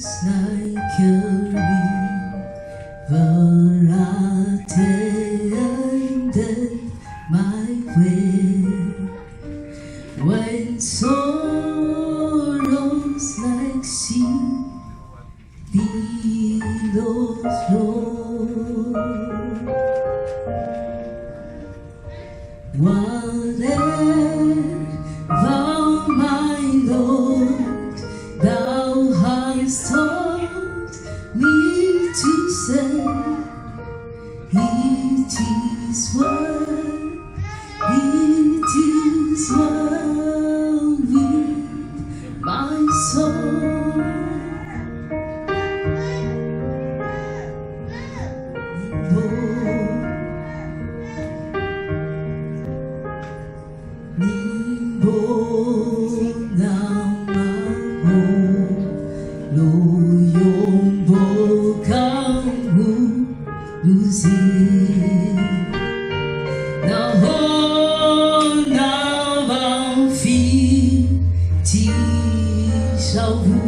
like a river attended my way. When sorrows like sea billows roll, whatever my Lord thou hast taught me to say, it is well with my soul. Nimbo namaho loyombo kamu luzi naho navanfi ti shavu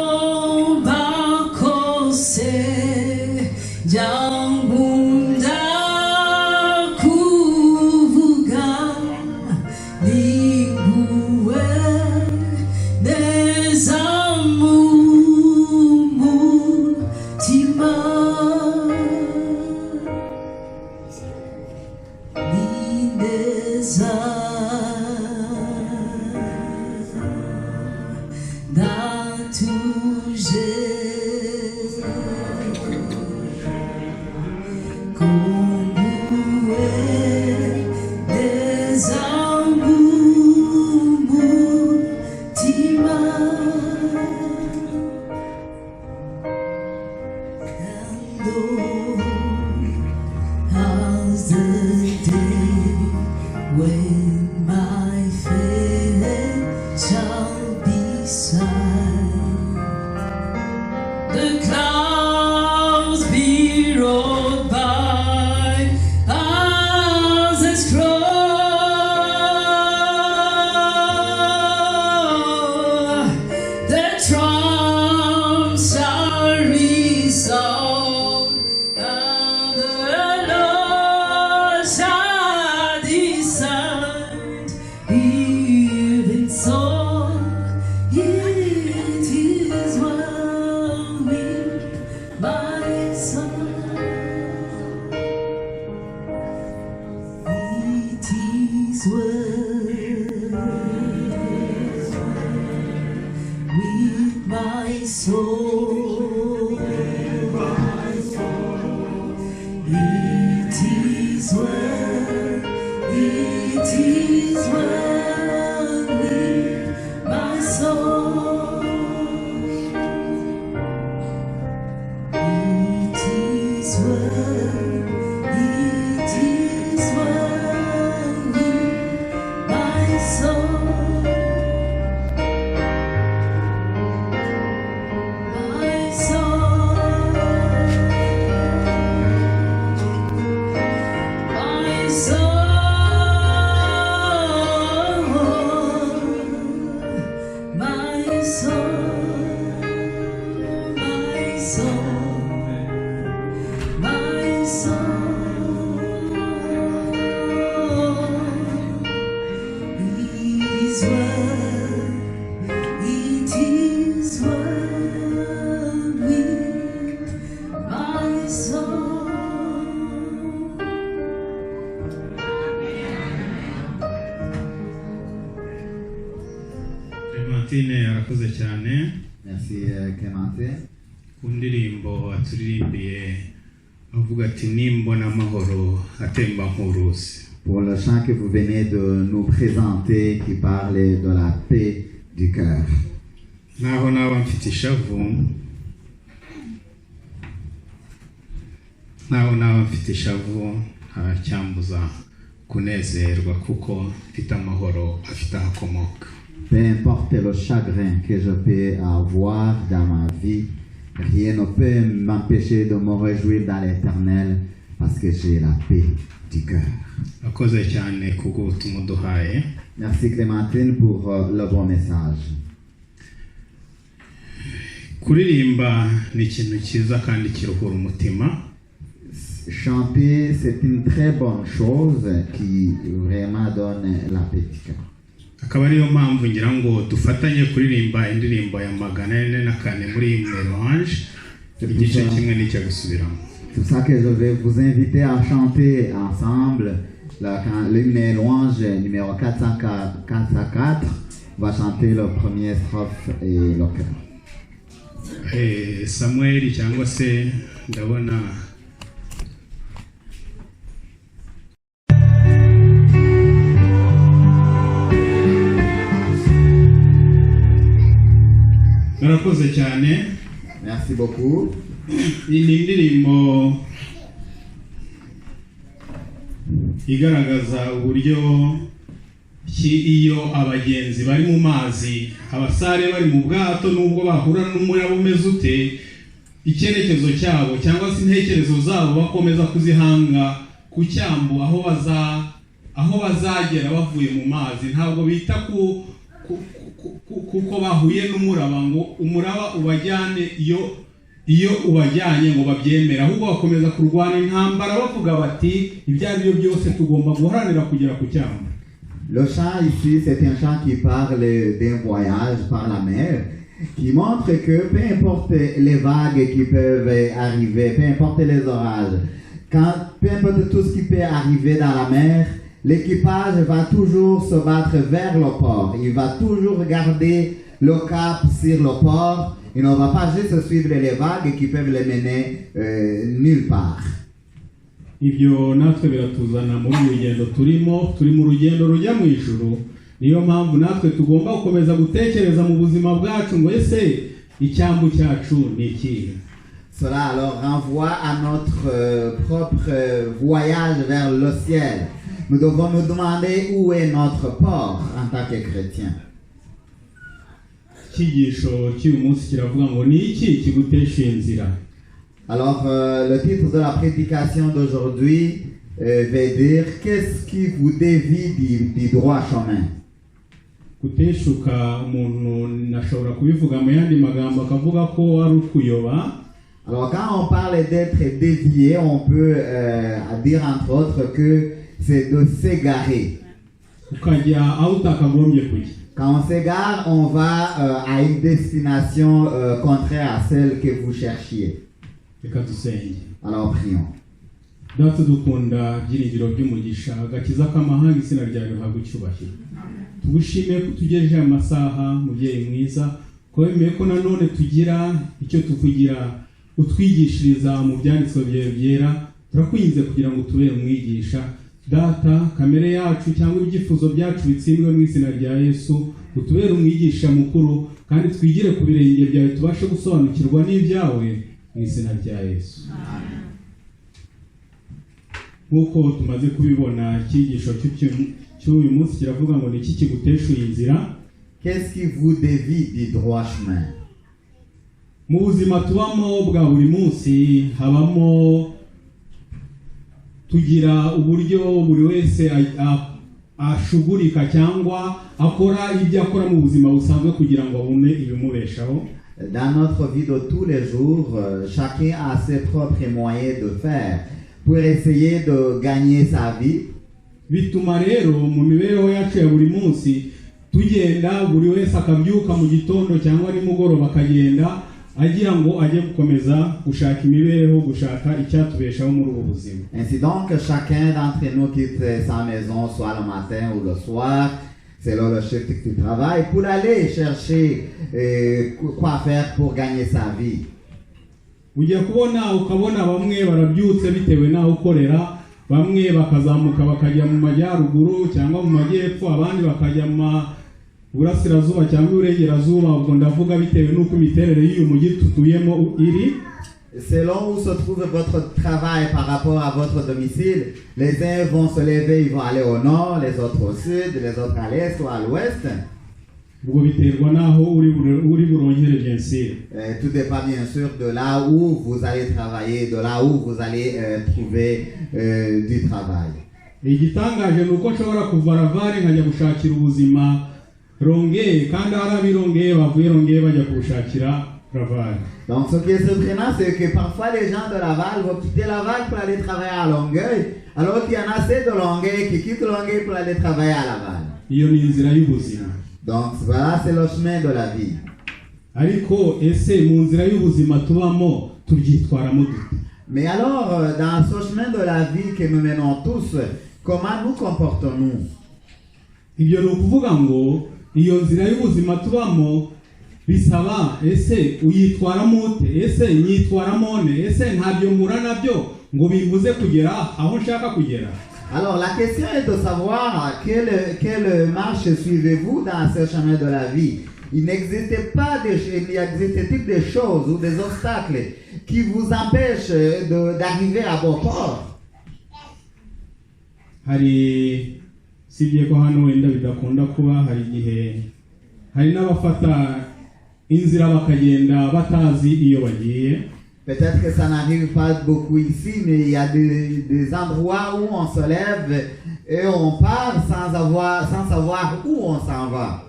ukomba kose Jangunda kuvuga niguwe neza mu mutima ni neza natuje How's the day when my faith shall be signed? The clouds be rolled by as a scroll. The trumps shall resound. With my soul, it is well with my soul. It is well with my soul. Clementine arakoze cyane. Merci Clémentin. Ku ndirimbo aturirimbiye avuga ati nimbona amahoro atemba nk'uruzi. Pour le chant que vous venez de nous présenter qui parle de la paix du cœur. Naho naba mfite ishavu, ntacyambuza kunezerwa kuko mfite amahoro afite ahakomoka. Peu importe le chagrin que je peux avoir dans ma vie, rien ne peut m'empêcher de me réjouir dans l'Éternel parce que j'ai la paix du cœur. akoze cyane kubw'ubutumwa uduhaye. Merci Clémentine pour le bon message. Kuririmba ni ikintu cyiza kandi kiruhura umutima. Chanter, c'est une très bonne chose qui vraiment donne l'appétit. Akaba ariyo mpamvu ngira ngo dufatanye kuririmba indirimbo ya 404 muri Melange, igice kimwe n'icyo gusubiramo. C'est pour ça que je vais vous inviter à chanter ensemble l'hymne louange numéro 404. On va chanter le premier strophe et le chœur. Samuel cyangwa se ndabona murakoze cyane. Merci beaucoup. Iyi ni indirimbo igaragaza uburyo iyo abagenzi bari mu mazi, abasare bari mu bwato nubwo bahura n'umuraba umeze ute, icyerekezo cyabo cyangwa se intekerezo zabo bakomeza kuzihanga ku cyambu aho bazagera bavuye mu mazi. Ntabwo bita kuko bahuye n'umuraba ngo umuraba ubajyane iyo ubajyanye ngo babyemera, ahubwo bakomeza kurwana intambara bavuga bati ibyo ari byo byose tugomba guharanira kugera ku cyambu. Le chant ici, c'est un chant qui parle d'un voyage par la mer, qui montre que peu importe les vagues qui peuvent arriver, peu importe les orages, peu importe tout ce qui peut arriver dans la mer, l'équipage va toujours se battre vers le port. Il va toujours garder le cap sur le port. Il ne va pas juste suivre les vagues qui peuvent les mener nulle part. Ibyo natwe biratuzana muri urugendo turi mu rugendo rujya mu ijuru. Niyo mpamvu natwe tugomba gukomeza gutekereza mu buzima bwacu ngo ese icyambu cyacu ni iki. Cela alors renvoie à notre propre voyage vers le ciel. Nous devons nous demander où est notre port en tant que chrétien. Ikigisho cy'uyu munsi kiravuga ngo ni iki kigutesha inzira. Alors, le titre de la prédication d'aujourd'hui veut dire qu'est-ce qui vous dévie du droit chemin. Kuteshuka umuntu nashobora kubivuga mu yandi magambo akavuga ko ari ukuyoba. Alors, quand on parle d'être dévié, on peut dire entre autres que c'est de s'égarer. Ukajya aho utakagombye kujya. Quand on s'égare, on va à une destination contraire à celle que vous cherchiez. Alors prions. Data dukunda byiringiro by'umugisha agakiza k'amahanga izina ryawe rihabwa icyubahiro. Tugushimiye ko tugejeje amasaha mubyeyi mwiza, ko wemeye ko nanone tugira icyo tuvugira utwigishiriza mu byanditswe byawe byera. Turakwinze kugira ngo tubere umwigisha. Data, kamere yacu cyangwa ibyifuzo byacu bitsindwe mu izina rya Yesu, utubere umwigisha mukuru kandi twigire ku birenge byawe tubashe gusobanukirwa n'ibyawe mu izina rya Yesu. Nk'uko tumaze kubibona, icyigisho cy'uyu munsi kiravuga ngo ni iki kiguteshuye inzira. Qu'est-ce qui vous dévie du droit chemin? Mu buzima tubamo bwa buri munsi habamo tugira uburyo buri wese ashugurika cyangwa akora ibyo akora mu buzima busanzwe kugira ngo abone ibimubeshaho. Dans notre vie de tous les jours, chacun a ses propres moyens de faire pour essayer de gagner sa vie. Bituma rero mu mibereho yacu ya buri munsi tugenda buri wese akabyuka mu gitondo cyangwa nimugoroba akagenda agira ngo ajye gukomeza gushaka imibereho, gushaka icyatubeshaho muri ubu buzima. Ainsi donc, chacun d'entre nous quitte sa maison soit le matin ou le soir, selon le shift qu'il travaille, pour aller chercher quoi faire pour gagner sa vie. Ujya kubona ukabona bamwe barabyutse bitewe naho ukorera, bamwe bakazamuka bakajya mu majyaruguru cyangwa mu majyepfo, abandi bakajya mu burasirazuba cyangwa uburengerazuba. Ubwo ndavuga bitewe n'uko imiterere y'uyu mujyi tutuyemo iri. Selon où se trouve votre travail par rapport à votre domicile, les uns vont se lever, ils vont aller au nord, les autres au sud, les autres à l'est ou à l'ouest. ubwo biterwa naho uri burongere bien sûr. Tout dépend bien sûr de là où vous allez travailler, de là où vous allez trouver du travail. Igitangaje nuko nshobora kuva Ravare nkajya gushakira ubuzima Rongeye kandi arabirongeye bavuye Rongeye bajya kubushakira Ravare. Donc ce qui est surprenant, c'est que parfois les gens de Laval vont quitter Laval pour aller travailler à Longueuil, alors qu'il y en a assez de Longueuil qui quittent Longueuil pour aller travailler à Laval. Iyo ni inzira y'ubuzima. Donc voilà, c'est le chemin de la vie. Ariko ese mu nzira y'ubuzima tubamo tubyitwaramo dute? Mais alors, dans ce chemin de la vie que nous menons tous, comment nous comportons-nous? Ibyo ni ukuvuga ngo iyo nzira y'ubuzima tubamo bisaba ese uyitwaramo ute, ese nyitwaramo ne, ese ntabyo nkura nabyo ngo bimbuze kugera aho nshaka kugera. Alors la question est de savoir quelle marche suivez-vous dans ce chemin de la vie. Il n'existe pas des choses ou des obstacles qui vous empêchent d'arriver à bon port. Hari sibye ko hano wenda bidakunda kuba hari igihe hari n'abafata inzira bakagenda batazi iyo bagiye. Peut-être que ça n'arrive pas beaucoup ici, mais il y a des endroits où on se lève et on part sans savoir où on s'en va.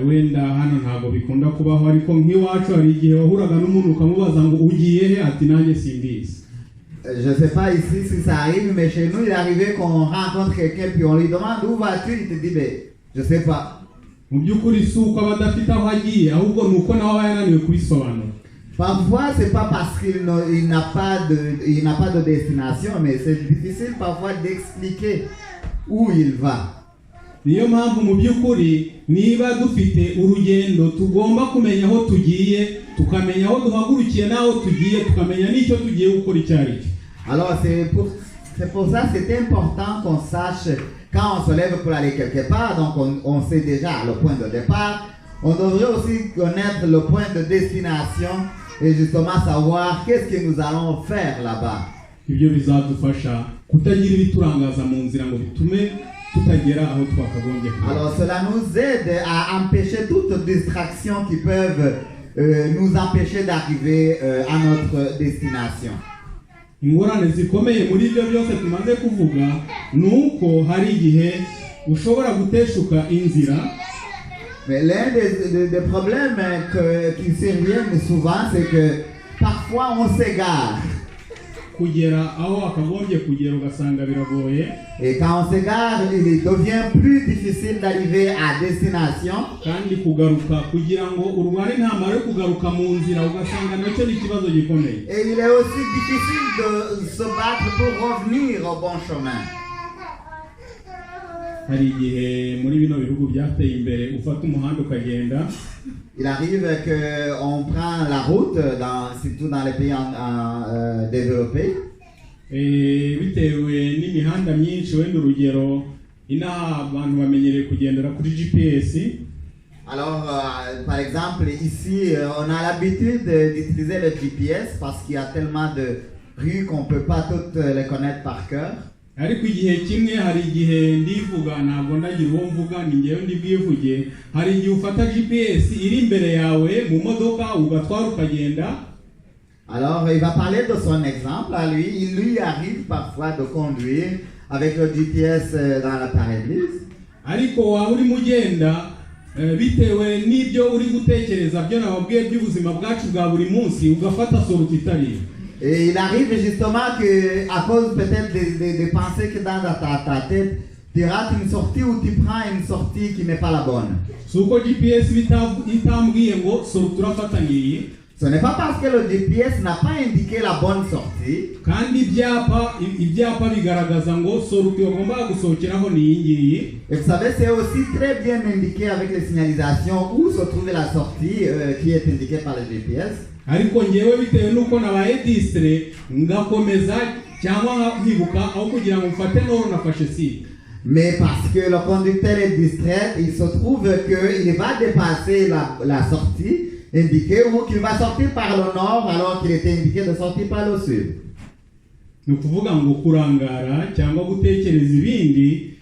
Wenda hano ntabwo bikunda kubaho ariko nk'iwacu hari igihe wahuraga n'umuntu ukamubaza ngo ugiye he ati nanjye simbizi. Je ne sais pas ici si ça arrive, mais chez nous il arrivait qu'on rencontre quelqu'un puis on lui demande où vas-tu, il te dit ben je sais pas. Mu by'ukuri si uko aba adafite aho agiye ahubwo ni uko nawe aba yananiwe kubisobanura. Parfois c'est pas parce qu'il n'a pas de destination, mais c'est difficile parfois d'expliquer où il va. Niyo mpamvu mu by'ukuri niba dufite urugendo tugomba kumenya aho tugiye, tukamenya aho duhagurukiye n'aho tugiye, tukamenya n'icyo tugiye gukora icyo ari cyo. Alors c'est pour ça c'est important qu'on sache quand on se lève pour aller quelque part, donc on sait déjà le point de départ. On devrait aussi connaître le point de destination et justement savoir qu'est-ce que nous allons faire là-bas. Ibyo bizadufasha kutagira ibiturangaza mu nzira ngo bitume tutagera aho twakagombye. Alors cela nous aide à empêcher toute distraction qui peuvent nous empêcher d'arriver à notre destination. Ingorane zikomeye muri ibyo byose tumaze kuvuga nuko hari igihe ushobora guteshuka inzira. Mais l'un des problèmes qui surviennent souvent, c'est que parfois on s'égare. Kugera aho akagombye kugera ugasanga biragoye. Et quand on s'égare, il devient plus difficile d'arriver à destination. Kandi kugaruka kugira ngo urware intambara yo kugaruka mu nzira ugasanga nacyo ni ikibazo gikomeye. Et il est aussi difficile de se battre pour revenir au bon chemin. Hari igihe muri bino bihugu byateye imbere ufata umuhanda ukagenda. Il arrive qu'on prend la route, surtout dans les pays développés. Bitewe n'imihanda myinshi wenda urugero inaha abantu bamenyereye kugendera kuri GPS. Alors par exemple ici on a l'habitude d'utiliser le GPS parce qu'il y a tellement de rues qu'on peut pas toutes les connaître par cœur. Ariko igihe kimwe hari igihe ndivuga ntabwo ndagira uwo mvuga ni ngewe ndibwivuge, hari igihe ufata GPS iri imbere yawe mu modoka ugatwara ukagenda. Alors il va parler de son exemple à lui. Il lui arrive parfois de conduire avec le GPS dans la parabrise. Ariko waba urimo ugenda bitewe n'ibyo uri gutekereza byo nababwiye by'ubuzima bwacu bwa buri munsi ugafata sorti itari. Et il arrive justement que à cause peut-être des pensées que dans ta tête, tu rates une sortie ou tu prends une sortie qui n'est pas la bonne. Suko GPS itambwiye ngo sorti urafata ngiyi. Ce n'est pas parce que le GPS n'a pas indiqué la bonne sortie. Kandi ibyapa bigaragaza ngo sorti ugomba gusohokeraho ni iyi ngiyi. Et vous savez, c'est aussi très bien indiqué avec les signalisations où se trouvait la sortie qui est indiquée par le GPS. Ariko ngewe bitewe nuko nabaye distre ngakomeza cyangwa nkibuka aho kugira ngo mfate noro nafashe si. Mais parce que le conducteur est distrait, il se trouve qu'il va dépasser la sortie indiquée ou qu'il va sortir par le nord alors qu'il était indiqué de sortir par le sud. Ni ukuvuga ngo kurangara cyangwa gutekereza ibindi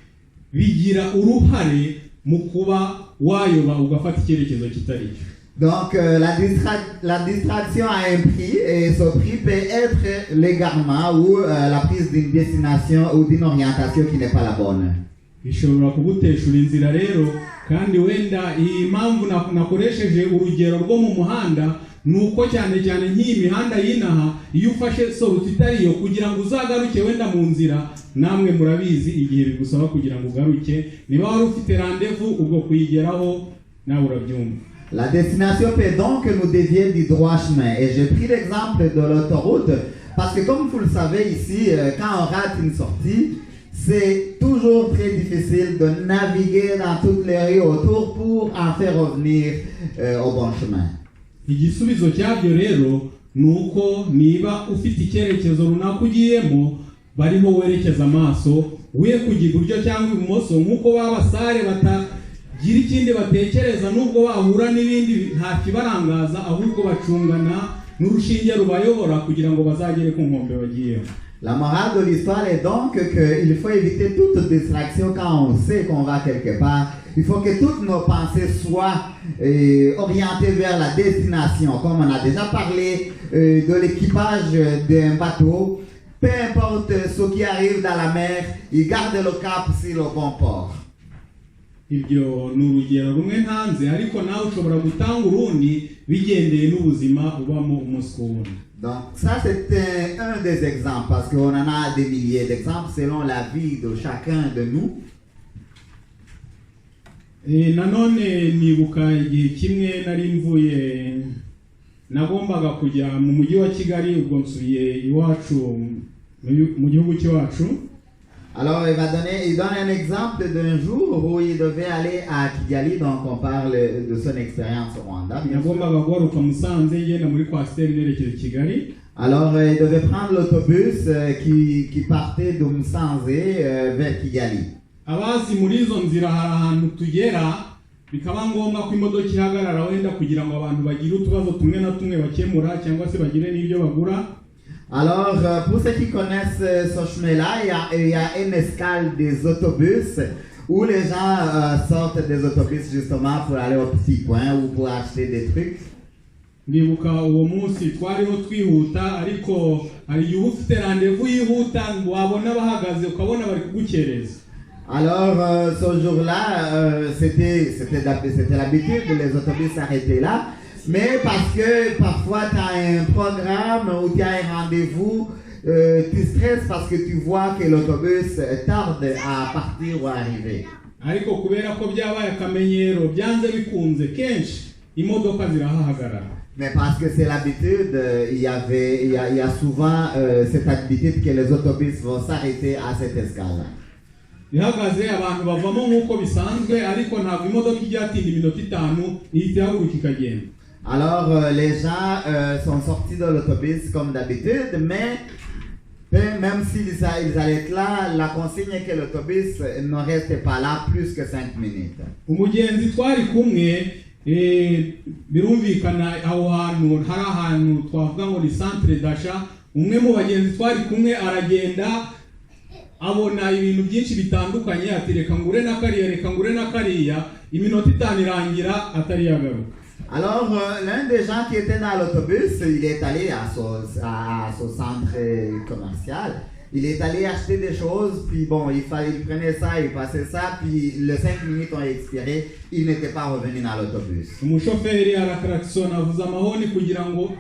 bigira uruhare mu kuba wayoba ugafata icyerekezo kitari cyo. Donc la distraction a un prix et ce prix peut être l'égarement ou la prise d'une destination ou d'une orientation qui n'est pas la bonne. Bishobora kuguteshura inzira rero, kandi wenda iyi mpamvu nakoresheje urugero rwo mu muhanda nuko cyane nk'iyi mihanda y'inaha iyo ufashe sorute itariyo kugira ngo uzagaruke wenda mu nzira, namwe murabizi igihe bigusaba kugira ngo ugaruke, niba wari ufite rendez-vous ubwo kuyigeraho nawe urabyumva. La destination peut donc nous dévier du droit chemin. Et j'ai pris l'exemple de l'autoroute parce que comme vous le savez ici, quand on rate une sortie, c'est toujours très difficile de naviguer dans toutes les rues autour pour en faire revenir au bon chemin. Igisubizo cyabyo rero nuko niba ufite icyerekezo runaka ugiyemo barimo werekeza amaso we kujya iburyo cyangwa ibumoso, nkuko babasare batagira ikindi batekereza nubwo bahura n'ibindi nta kibarangaza, ahubwo bacungana n'urushinge rubayobora kugira ngo bazagere ku nkombe bagiyemo. La morale de l'histoire est donc qu'il faut éviter toute distraction quand on sait qu'on va quelque part. Il faut que toutes nos pensées soient orientées vers la destination. Comme on a déjà parlé de l'équipage d'un bateau, peu importe ce qui arrive dans la mer, il garde le cap sur le bon port. Ibyo ni urugero rumwe ntanze, ariko nawe ushobora gutanga urundi bigendeye n'ubuzima ubamo umunsi ku wundi. Donc ça c'est un des exemples, parce qu'on en a des milliers d'exemples selon la vie de chacun de nous. Nanone nibuka igihe kimwe nari mvuye nagombaga kujya mu mujyi wa Kigali, ubwo nsubiye iwacu mu gihugu cyacu. Alors il donne un exemple d'un jour où il devait aller à Kigali, donc on parle de son expérience au Rwanda. Nagombaga guharuka Musanze ngenda muri kwasiteri nerekeza Kigali. Alors il devait prendre l'autobus qui partait de Musanze vers Kigali. Abazi muri izo nzira hari ahantu tugera bikaba ngombwa ko imodoka ihagarara wenda kugira ngo abantu bagire utubazo tumwe na tumwe bakemura cyangwa se bagire n'ibyo bagura. Alors, pour ceux qui connaissent ce chemin-là, il y a une escale des autobus où les gens sortent des autobus justement pour aller au petit coin ou pour acheter des trucs. Ndibuka uwo munsi twariho twihuta, ariko hari igihe ufite rendez-vous yihuta wabona bahagaze ukabona bari kugukereza. Alors, ce jour-là, c'était l'habitude, les autobus s'arrêtaient là. Mais parce que parfois tu as un programme ou tu as un rendez-vous, tu stresses parce que tu vois que l'autobus tarde à partir ou à arriver. Ariko kubera ko byabaye akamenyero byanze bikunze kenshi imodoka zirahahagarara. Mais parce que c'est l'habitude, il y a souvent cette habitude que les autobus vont s'arrêter à cette escale. Ihagaze abantu bavamo nkuko bisanzwe, ariko ntabwo imodoka ijya atinda iminota 5 ihita ihaguruka ikagenda. Alors les gens sont sortis de l'autobus comme d'habitude, mais même s'ils allaient être là, la consigne est que l'autobus ne reste pas là plus que 5 minutes. Umugenzi twari kumwe birumvikana aho hantu hari ahantu twavuga ngo ni centre d'achat. Umwe mu bagenzi twari kumwe aragenda abona ibintu byinshi bitandukanye, ati reka ngure na kariya reka ngure na kariya, iminota 5 irangira atari yagaruka. Alors, l'un des gens qui était dans l'autobus, il est allé à ce centre commercial. Il est allé acheter des choses, puis bon, il prenait ça, il passait ça, puis les 5 minutes ont expiré, il n'était pas revenu dans l'autobus. Umushoferi arakraksona avuza amahoni kugira ngo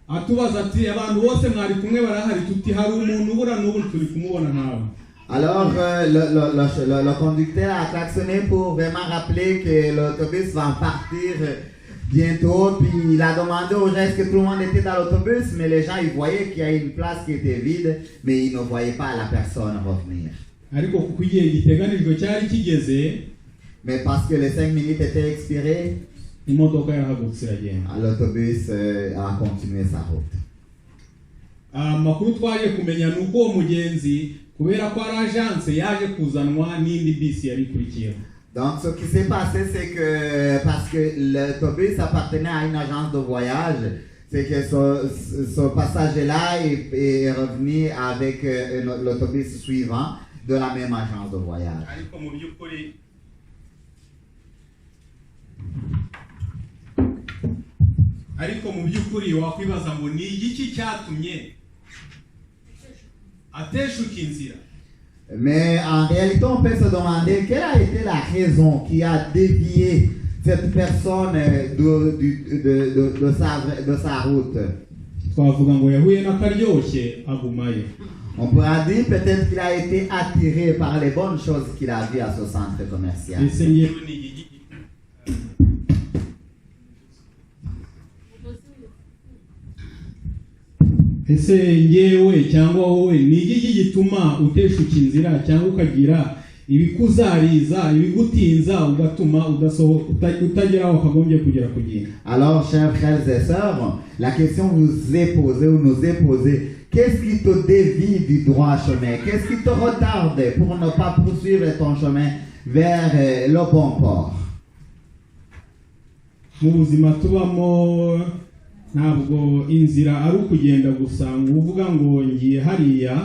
atubaza ati abantu bose mwari kumwe barahari, tuti hari umuntu ubura n'ubu turi kumubona ntawe. Alors, le conducteur a klaxonné pour vraiment rappeler que l'autobus va partir bientôt, puis il a demandé aux gens que tout le monde était dans l'autobus, mais les gens ils voyaient qu'il y a une place qui était vide, mais ils ne voyaient pas la personne revenir. Ariko kuko igihe giteganijwe cyari kigeze, mais parce que les 5 minutes étaient expirées, imodoka yarahagurutse iragenda. L'autobus a continué sa route. Amakuru twaje kumenya nuko uwo mugenzi kubera ko ari agence yaje kuzanwa n'indi bisi yari kurikiye. Donc ce qui s'est passé, c'est que parce que l'autobus appartenait à une agence de voyage, c'est que ce passager-là est revenu avec l'autobus suivant de la même agence de voyage. ariko mu by'ukuri wakwibaza ngo ni igiki cyatumye ateshuka inzira. Mais en réalité, on peut se demander quelle a été la raison qui a dévié cette personne de sa route. Twavuga ngo yahuye n'akaryoshye agumayo. On pourra dire peut-être qu'il a été attiré par les bonnes choses qu'il a vues à ce centre commercial. Ese ngewe cyangwa wowe ni igiki gituma uteshuka inzira cyangwa ukagira ibikuzariza ibigutinza ugatuma utagera aho kagombye kugera kugira. Alors chers frères et sœurs, la question vous est posée ou nous est posée: qu'est-ce qui te dévie du droit chemin? Qu'est-ce qui te retarde pour ne pas poursuivre ton chemin vers le bon port? Mu buzima tubamo ntabwo inzira ari ukugenda gusa ngo uvuga ngo ngiye hariya,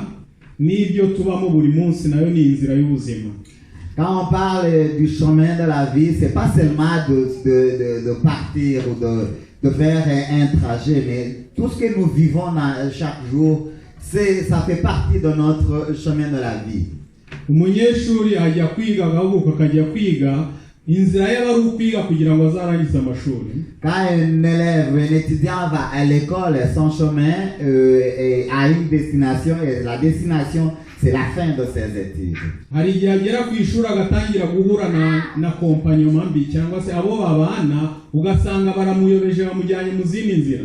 n'ibyo tubamo buri munsi nayo ni inzira y'ubuzima. Quand on parle du chemin de la vie, c'est pas seulement de partir ou de faire un trajet, mais tout ce que nous vivons chaque jour, ça fait partie de notre chemin de la vie. Umunyeshuri ajya kwiga agahuguka akajya kwiga, inzira y'abari ukwiga kugira ngo azarangize amashuri. Quand un élève, un étudiant va à l'école, son chemin a une destination, et la destination, c'est la fin de ses études. Hari igihe agera ku ishuri agatangira guhura na kompanyoma mbi cyangwa se abo babana ugasanga baramuyobeje bamujyanye mu zindi nzira.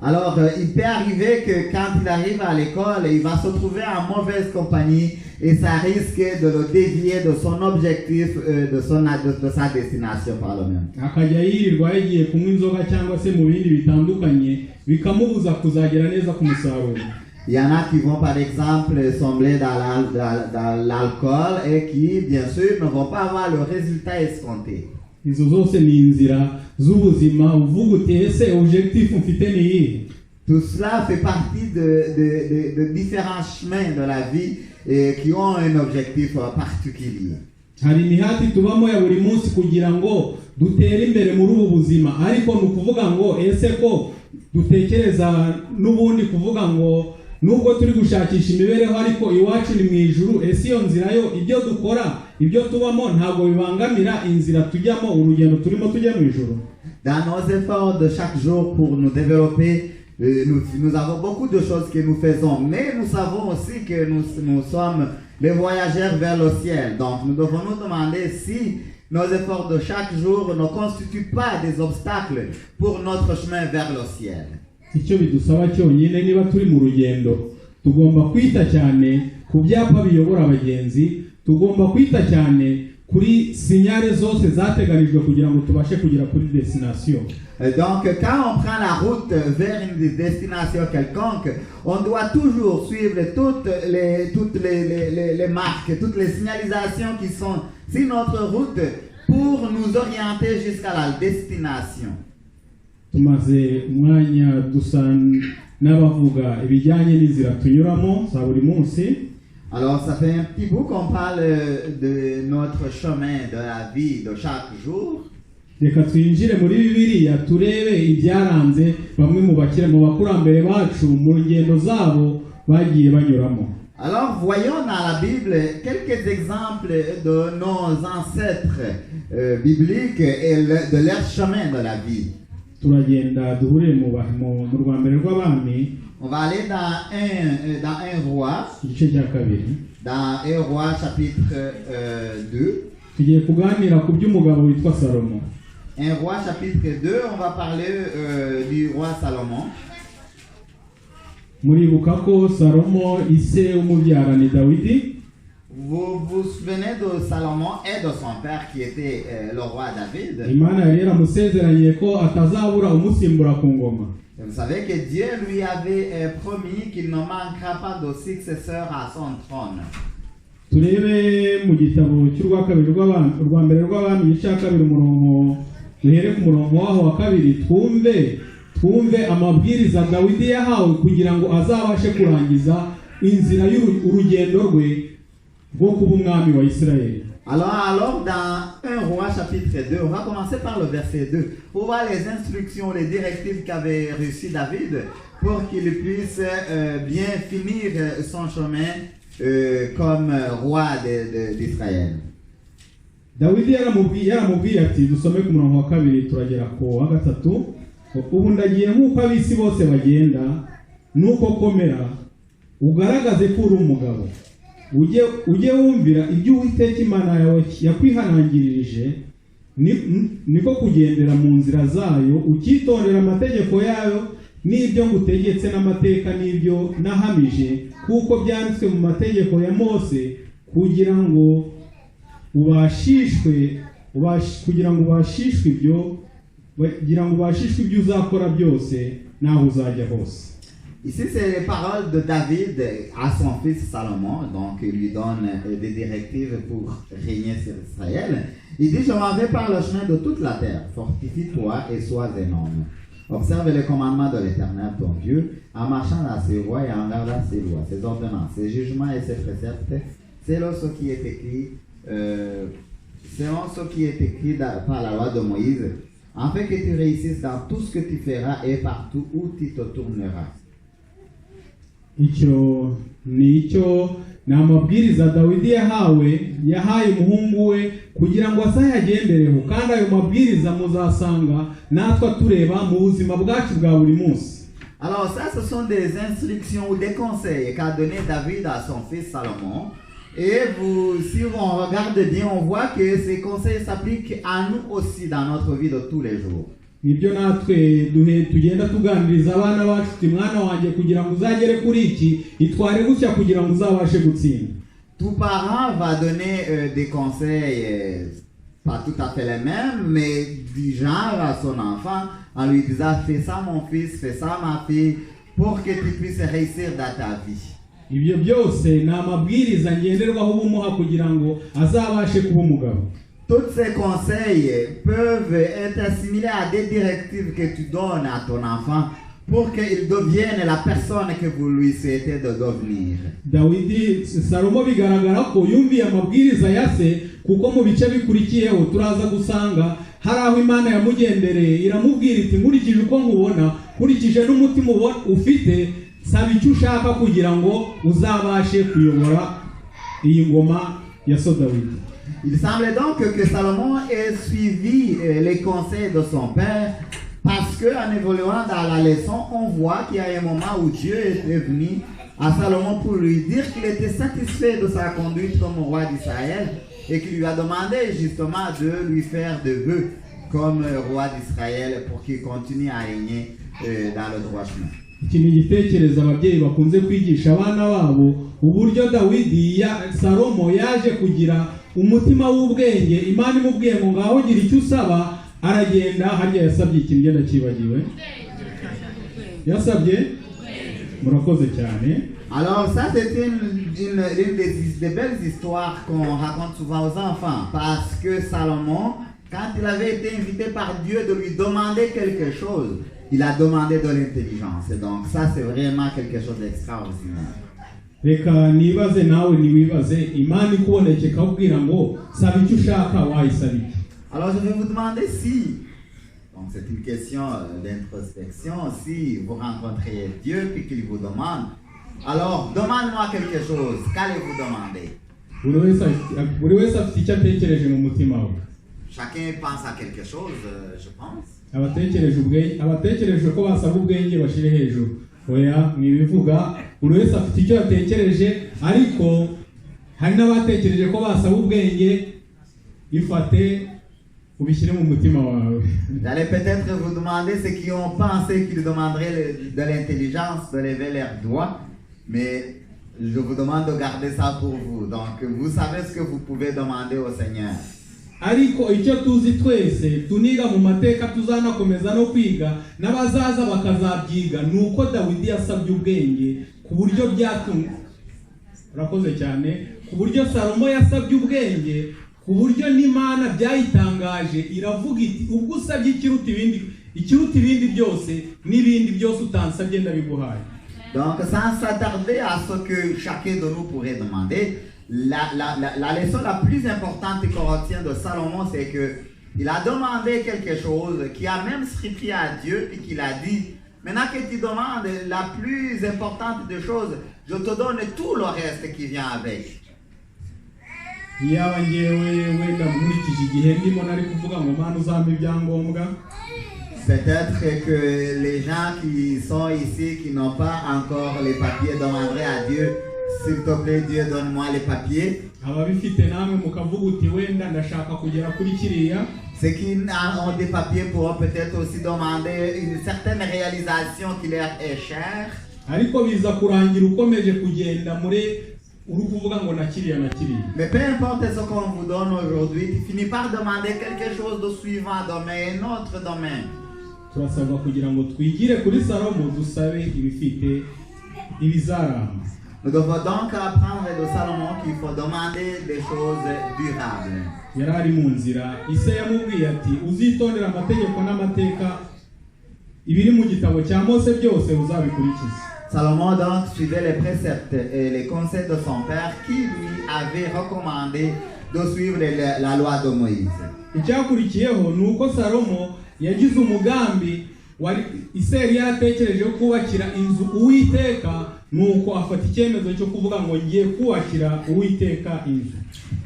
Alors, il peut arriver que quand il arrive à l'école, il va se trouver en mauvaise compagnie et ça risque de le dévier de son objectif, de sa destination par le même. Akajya yirirwa yagiye kunywa inzoga cyangwa se mu bindi bitandukanye bikamubuza kuzagera neza ku musaruro. Il y en a qui vont par exemple sombrer dans l'alcool et qui, bien sûr, ne vont pas avoir le résultat escompté. Izo zose ni inzira z'ubuzima uvuga uti ese objectif mfite ni iyihe? Tout cela fait partie de différents chemins de la vie qui ont un objectif particulier. Hari imihati tubamo ya buri munsi kugira ngo dutere imbere muri ubu buzima, ariko ni ukuvuga ngo ese ko dutekereza n'ubundi kuvuga ngo nubwo turi gushakisha imibereho ariko iwacu ni mu ijuru, ese iyo nzira yo ibyo dukora ibyo tubamo ntabwo bibangamira inzira tujyamo, urugendo turimo tujya mu ijuru. Dans nos efforts de chaque jour pour nous développer, nous avons beaucoup de choses que nous faisons, mais nous savons aussi que nous sommes les voyageurs vers le ciel. Donc nous devons nous demander si nos efforts de chaque jour ne constituent pas des obstacles pour notre chemin vers le ciel. Icyo bidusaba cyonyine niba turi mu rugendo, tugomba kwita cyane ku byapa biyobora abagenzi, tugomba kwita cyane kuri signale zose zateganijwe kugira ngo tubashe kugera kuri destination. Donc quand on prend la route vers une destination quelconque, on doit toujours suivre toutes les marques, toutes les signalisations qui sont sur notre route pour nous orienter jusqu'à la destination. Tumaze umwanya dusa n'abavuga ibijyanye n'inzira tunyuramo za buri munsi. Alors ça fait un petit bout qu'on parle de notre chemin de la vie de chaque jour. Reka twinjire muri Bibiliya turebe ibyaranze bamwe mu bakurambere bacu mu ngendo zabo bagiye banyuramo. Alors voyons dans la Bible quelques exemples de nos ancêtres bibliques et de leur chemin de la vie. Turagenda duhure mu rwambere rw'abami. On va aller dans un roi. Igice cya kabiri. Dans un roi chapitre 2. Tugiye kuganira ku by'umugabo witwa Salomo. Un roi chapitre 2, on va parler du roi Salomon. Muribuka ko Salomo ise umubyara ni Dawidi. Vous vous souvenez de Salomon et de son père qui était le roi David. Imana yari yaramusezeranye ko atazabura umusimbura ku ngoma. Vous savez que Dieu lui avait promis qu'il ne manquera pas de successeur à son trône. Turebe mu gitabo cy'urwa kabiri rw'ambere rw'abami cya kabiri umurongo duhere ku murongo waho wa kabiri twumve amabwiriza Dawidi yahawe kugira ngo azabashe kurangiza inzira y'urugendo rwe rwo kuba umwami wa Isirayeli. Alors, dans 1 Roi chapitre 2, on va commencer par le verset 2 pour voir les instructions, les directives qu'avait reçues David pour qu'il puisse bien finir son chemin comme roi d'Israël. dawidi yaramubwiye ati dusome ku murongo wa 2 turagera ku wa 3. Ubu ndagiye nk'uko abisi bose bagenda, nuko komera ugaragaze ko uri umugabo, ujye wumvira ibyo Uwiteka Imana yawe yakwihanangirije, niko kugendera mu nzira zayo, ukitondera amategeko yayo n'ibyo ngutegetse n'amateka n'ibyo nahamije, kuko byanditswe mu mategeko ya Mose, kugira ngo ubashishwe ibyo uzakora byose naho uzajya hose. Ici, c'est les paroles de David à son fils Salomon. Donc, il lui donne des directives pour régner sur Israël. Il dit, je m'en vais par le chemin de toute la terre. Fortifie-toi et sois un homme. Observe les commandements de l'Éternel, ton Dieu, en marchant dans ses voies et en gardant ses lois, ses ordonnances, ses jugements et ses préceptes, selon ce qui est écrit par la loi de Moïse, afin que tu réussisses dans tout ce que tu feras et partout où tu te tourneras. Icyo ni amabwiriza Dawidi yahaye umuhungu we kugira ngo azayagendereho, kandi ayo mabwiriza muzasanga natwe tureba mu buzima bwacu bwa buri munsi. Alors ça, ce sont des instructions ou des conseils qu'a donné David à son fils Salomon. Et si on regarde bien, on voit que ces conseils s'appliquent à nous aussi dans notre vie de tous les jours. Nibyo natwe tugenda tuganiriza abana bacu, ati mwana wanjye kugira ngo uzagere kuri iki itware gutya kugira ngo uzabashe gutsinda. Tout parent va donner des conseils, pas tout à fait les mêmes, mais du genre à son enfant, en lui disant fais ça mon fils, fais ça ma fille, pour que tu puisses réussir dans ta vie. Ibyo byose ni amabwiriza ngenderwaho bumuha kugira ngo azabashe kuba umugabo. Tous ces conseils peuvent être assimilés à des directives que tu donnes à ton enfant pour qu'il devienne la personne que vous lui souhaitez de devenir. Dawidi Salomo bigaragara ko yumviye amabwiriza ya se, kuko mu bice bikurikiyeho turaza gusanga hari aho Imana yamugendereye iramubwira iti nkurikije uko nkubona, nkurikije n'umutima ufite, saba icyo ushaka kugira ngo uzabashe kuyobora iyi ngoma ya so Dawidi. Il semble donc que Salomon ait suivi les conseils de son père, parce qu'en évoluant dans la leçon, on voit qu'il y a un moment où Dieu est venu à Salomon pour lui dire qu'il était satisfait de sa conduite comme roi d'Israël et qu'il lui a demandé justement de lui faire des vœux comme roi d'Israël pour qu'il continue à régner dans le droit chemin. Iki ni igitekerezo ababyeyi bakunze kwigisha abana babo, uburyo Dawidi Salomo yaje kugira umutima w'ubwenge. Imana imubwiye ngo ngaho gira icyo usaba, aragenda. Harya yasabye ikintu ngenda kibagiwe, yasabye murakoze cyane. Alors ça, c'est une des belles histoires qu'on raconte souvent aux enfants, parce que Salomon, quand il avait été invité par Dieu de lui demander quelque chose, il a demandé de l'intelligence. Donc ça, c'est vraiment quelque chose d'extraordinaire. Reka nibaze nawe niwibaze, Imana ikuboneke kabwira ngo saba icyo ushaka wayisaba iki. Alors je vais vous demander si, donc c'est une question d'introspection, si vous rencontrez Dieu puis qu'il vous demande, alors demande-moi quelque chose, qu'allez-vous demander? Buri wese afite icyo atekereje mu mutima we. Chacun pense à quelque chose, je pense. Abatekereje ko basaba ubwenge bashire hejuru. Oya nibivuga, buri wese afite icyo yatekereje, ariko hari n'abatekereje ko basaba ubwenge, ifate ubishyire mu mutima wawe. J'allais peut-être vous demander ceux qui ont pensé qu'ils demanderaient de l'intelligence de lever leurs doigts, mais je vous demande de garder ça pour vous. Donc vous savez ce que vous pouvez demander au Seigneur. Ariko icyo tuzi twese tuniga mu mateka tuzanakomeza no kwiga n'abazaza bakazabyiga, nuko Dawidi yasabye ubwenge ku buryo byatumye. Urakoze cyane. Ku buryo Salomo yasabye ubwenge ku buryo n'Imana byayitangaje, iravuga iti ubwo usabye ikiruta ibindi byose n'ibindi byose utansabye ndabiguhaye. Donc sans s'attarder à ce que chacun de nous pourrait demander, la leçon la plus importante qu'on retient de Salomon, c'est que il a demandé quelque chose qui a même surpris à Dieu et qu'il a dit, maintenant que tu demandes la plus importante des choses, je te donne tout le reste qui vient avec. yaba ngewe wenda nkurikije igihe ndimo nari kuvuga ngo mana uzampa ibyangombwa. Peut-être que les gens qui sont ici, qui n'ont pas encore les papiers, demanderaient à Dieu, s'il te plaît, Dieu, donne-moi les papiers. ababifite namwe mukavuga uti wenda ndashaka kugera kuri kiriya. Ceux qui ont des papiers pourront peut-être aussi demander une certaine réalisation qui leur est chère. ariko biza kurangira ukomeje kugenda muri uri kuvuga ngo na kiriya. Mais peu importe ce qu'on vous donne aujourd'hui, tu finis par demander quelque chose de suivant domaine, un autre domaine. turasabwa kugira ngo twigire kuri Salomo dusabe ibifite ibizarama. Nous devons donc apprendre de Salomon qu'il faut demander des choses durables. yari ari mu nzira ise yamubwiye ati uzitondera amategeko n'amateka ibiri mu gitabo cya Mose byose uzabikurikiza. Salomon donc suivait les préceptes et les conseils de son père qui lui avait recommandé de suivre la loi de Moïse. Icyakurikiyeho ni uko Salomo yagize umugambi wari ise yari yaratekereje kubakira inzu Uwiteka, nuko afata icyemezo cyo kuvuga ngo ngiye kubakira Uwiteka inzu.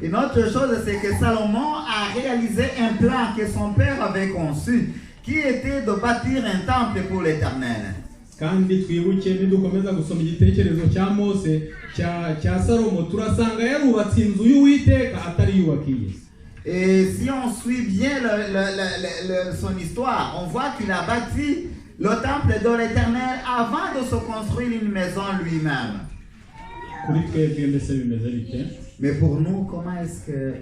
Une autre chose, c'est que Salomon a réalisé un plan que son père avait conçu, qui était de bâtir un temple pour l'Éternel. Kandi twibuke nidukomeza gusoma igitekerezo cya Mose cya Salomo turasanga yarubatse inzu y'Uwiteka atari yubakiye. Et si on suit bien son histoire, on voit qu'il a bâti le temple de l'Éternel avant de se construire une maison lui-même. Kuri twebwe mbese bimeze bite? Mais pour nous, comment est-ce que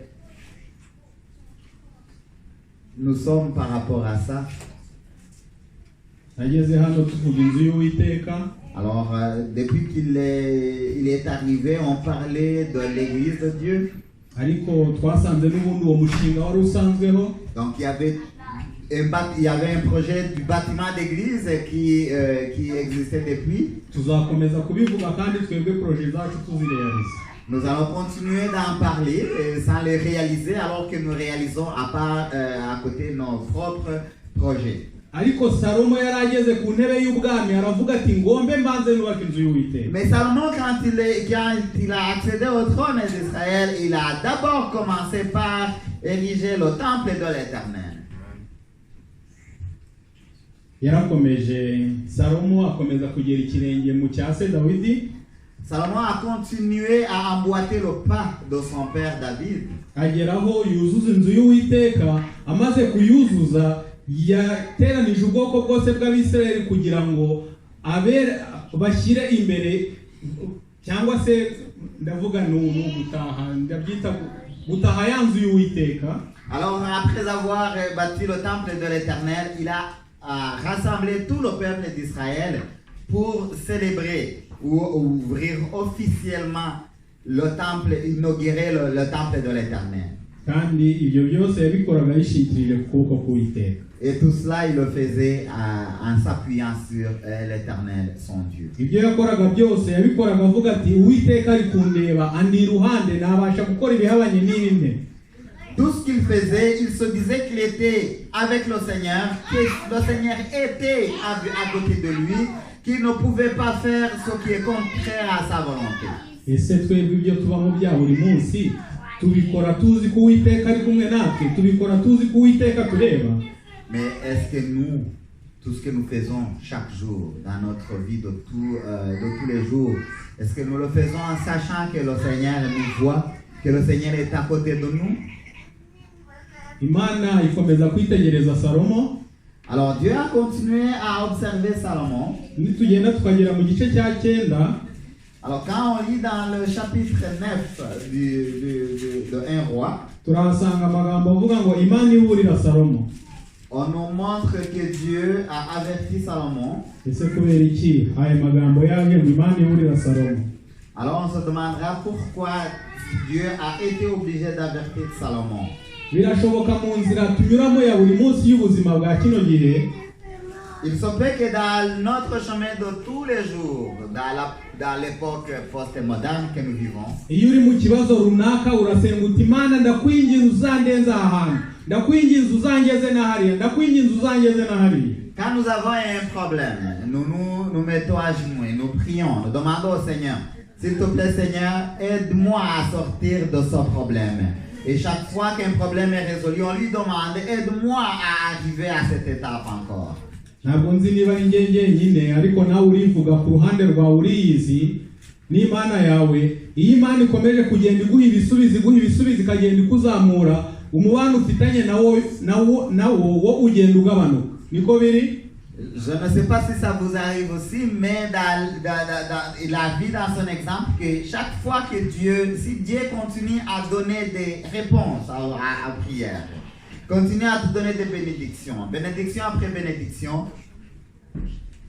nous sommes par rapport à ça? Ageze hano tuvuga inzu y'Uwiteka. Alors, depuis qu'il est arrivé, on parlait de l'église de Dieu. Ariko twasanze n'ubundi uwo mushinga wari usanzweho. Donc, il y avait un projet du bâtiment d'église qui existait depuis. Tuzakomeza kubivuga kandi twebwe projet zacu tuzirealize. Nous allons continuer d'en parler sans les réaliser alors que nous réalisons à côté nos propres projets. Ariko Salomo yarageze ku ntebe y'ubwami aravuga ati ngombe mbanze nubaka inzu y'Uwiteka. Mais Salomon, quand il a accédé au trône d'Israël, il a d'abord commencé par ériger le temple de l'Éternel. Yarakomeje Salomo akomeza kugera ikirenge mu cya se Dawidi. Salomon a continué à emboîter le pas de son père David. Ageraho yuzuza inzu y'Uwiteka, amaze kuyuzuza yateranije ubwoko bwose bw'Abisirayeli kugira ngo bashyire imbere cyangwa se ndavuga gutaha ndabyita gutaha ya nzu y'Uwiteka. Alors après avoir bâti le temple de l'Éternel, il a rassemblé tout le peuple d'Israël pour célébrer ou ouvrir officiellement le temple, inaugurer le temple de l'Éternel. Kandi ibyo byose yabikoraga yishingikirije ku kuboko k'Uwiteka. Et tout cela, il le faisait en s'appuyant sur l'Éternel, son Dieu. Ibyo yakoraga byose yabikoraga avuga ati Uwiteka ari kundeba andi iruhande nabasha gukora ibihabanye n'ibimwe. Tout ce qu'il faisait, il se disait qu'il était avec le Seigneur, que le Seigneur était à côté de lui, qu'il ne pouvait pas faire ce qui est contraire à sa volonté. Ese twebwe ibyo tubamo bya buri munsi tubikora tuzi ko Uwiteka ari kumwe natwe, tubikora tuzi ko Uwiteka tureba. Mais est-ce que nous, tout ce que nous faisons chaque jour dans notre vie de tous les jours, est-ce que nous le faisons en sachant que le Seigneur nous voit, que le Seigneur est à côté de nous? Imana ikomeza kwitegereza Salomo. Alors Dieu a continué à observer Salomon. Nitugenda tukagera mu gice cya 9. Alors quand on lit dans le chapitre 9 de 1 roi, turahasanga amagambo avuga ngo Imana iburira Salomo. On nous montre que Dieu a averti Salomon. Ese kubera iki aya magambo yaje ngo Imana iburira Salomo? Alors on se demandera pourquoi Dieu a été obligé d'avertir Salomon. Birashoboka mu nzira tunyuramo ya buri munsi y'ubuzima bwa kino gihe. Il se peut que dans notre chemin de tous les jours, dans l'époque post-moderne que nous vivons, iyo uri mu kibazo runaka urasenga uti Imana ndakwinginze uzandenza ahantu, ndakwinginze uzangeze na hariya, ndakwinginze uzangeze na hariya. quand nous avons un problème, nous mettons à genoux et nous prions, nous demandons au Seigneur, s'il te plaît Seigneur, aide-moi à sortir de ce problème. Et chaque fois qu'un problème est résolu, on lui demande, aide-moi à arriver à cette étape encore. Ntabwo nzi niba ari njyenyine ariko nawe urivuga ku ruhande rwawe uriyizi n'Imana yawe. Iyo Imana ikomeje kugenda iguha ibisubizo ikagenda ikuzamura, umubano ufitanye nawo wo ugenda ugabanuka. Niko biri? Je ne sais pas si ça vous arrive aussi, mais il a vu dans son exemple que chaque fois que si Dieu continue à donner des réponses à prière, continue à te donner des bénédictions, bénédiction après bénédiction,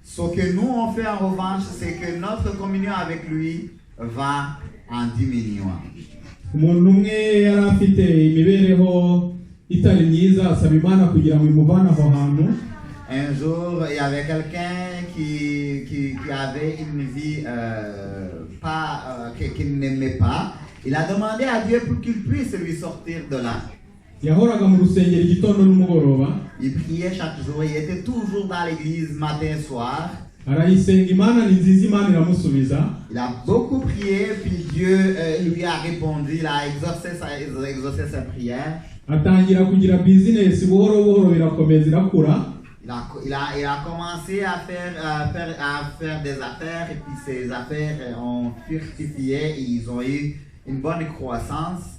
ce que nous on fait en revanche, c'est que notre communion avec lui va en diminuant. Umuntu umwe yari afite imibereho itari myiza asaba Imana kugira ngo imuvane aho hantu. Un jour, il y avait quelqu'un qui avait une vie qu'il n'aimait pas. Il a demandé à Dieu pour qu'il puisse lui sortir de là. Yahoraga mu rusengero igitondo n'umugoroba. Il priait chaque jour, il était toujours dans l'église matin et soir. Arayisenga Imana ni nziza, Imana iramusubiza. Il a beaucoup prié, puis Dieu lui a répondu, il a exaucé sa prière. Atangira kugira business buhoro birakomeza irakura. Il a commencé à faire des affaires, et puis ces affaires ont fructifié et ils ont eu une bonne croissance.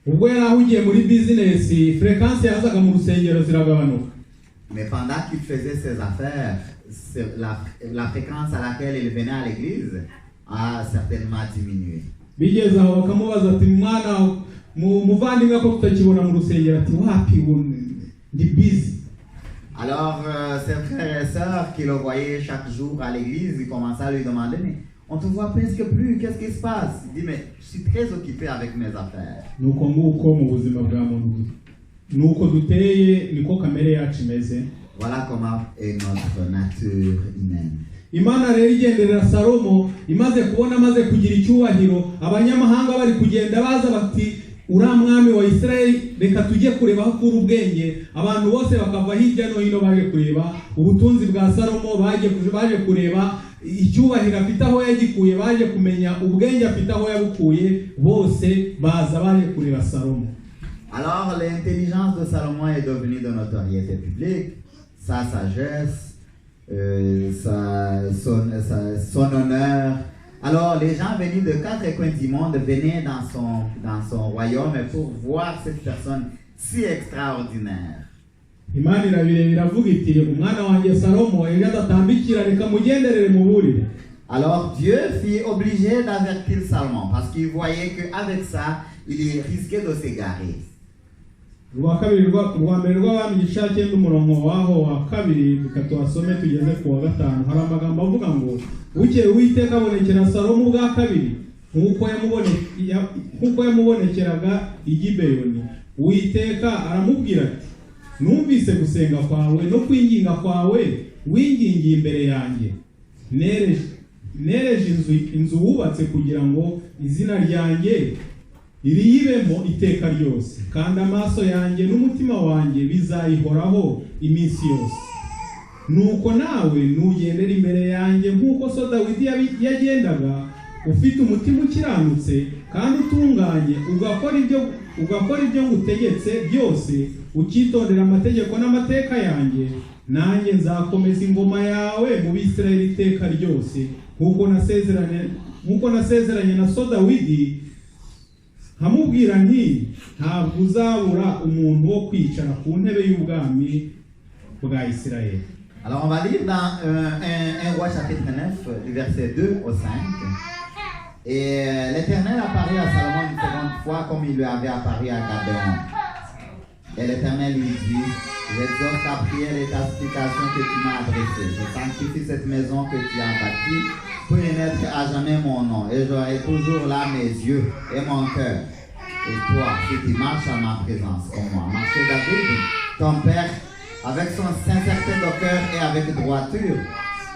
Ubwo yari ahugiye muri business, fréquence yazaga mu rusengero ziragabanuka. Mais pendant qu'il faisait ses affaires, la fréquence à laquelle il venait à l'église a certainement diminué. Bigeze aho bakamubaza ati mwana muvandimwe ko tutakibona mu rusengero, ati wapi ndi busy. Alors ses frères et sœurs qui le voyaient chaque jour à l'église, ils commençaient à lui demander, mais on te voit presque plus, qu'est-ce qui se passe? Il dit, mais je suis très occupé avec mes affaires. Nuko nguko mu buzima bwa muntu, nuko duteye niko kamere yacu imeze. Voilà comment est notre nature humaine. Imana rero igenderera Salomo imaze kubona amaze kugira icyubahiro, abanyamahanga bari kugenda baza bati ura mwami wa Israeli, reka tujye kureba aho kuri ubwenge. Abantu bose bakava hirya no hino baje kureba ubutunzi bwa Salomo, baje kureba icyubahiro afite aho yagikuye, baje kumenya ubwenge afite aho yabukuye, bose baza baje kureba Salomo. Alors l'intelligence de Salomon est devenue de notoriété publique, sa sagesse, son honneur. Alors les gens venus de 4 coins du monde venaient dans son royaume pour voir cette personne si extraordinaire. Imana irabireba iravuga iti umwana wanjye Salomo ejo adatambikira, reka mugenderere muburire. Alors Dieu fut obligé d'avertir Salomon parce qu'il voyait qu'avec ça, il risquait de s'égarer. Rwa mbere rw'abami igice cya 9 umurongo waho wa 2 bikatwasome tugeze ku wa 5 hari amagambo avuga ngo bukeye Uwiteka abonekera Salomo bwa kabiri nkuko yamubonekeraga i Gibeyoni. Uwiteka aramubwira ati numvise gusenga kwawe no kwinginga kwawe wingingiye imbere yanjye, nereje inzu wubatse kugira ngo izina ryanjye iriyibemo iteka ryose, kandi amaso yanjye n'umutima wanjye bizayihoraho iminsi yose. Nuko nawe nugendera imbere yanjye nk'uko so Dawidi yagendaga, ufite umutima ukiranutse kandi utunganye, ugakora ibyo ngutegetse byose, ukitondera amategeko n'amateka yanjye, nanjye nzakomeza ingoma yawe mu Bisirayeli iteka ryose, nk'uko nasezeranye na so Dawidi, nkamubwira nti ntabwo uzabura umuntu wo kwicara ku ntebe y'ubwami bwa Isirayeli. Alors on va lire dans 1 Roi chapitre 9, du verset 2 au 5. Et l'Éternel apparaît à Salomon une seconde fois comme il lui avait apparu à Gabéon. Et l'Éternel lui dit, j'exauce ta prière et ta supplication que tu m'as adressée. Je sanctifie cette maison que tu as bâtie pour y mettre à jamais mon nom. Et j'aurai toujours là mes yeux et mon cœur. Et toi, si tu marches à ma présence comme moi, marchez David, ton père, avec son sincérité de cœur et avec droiture,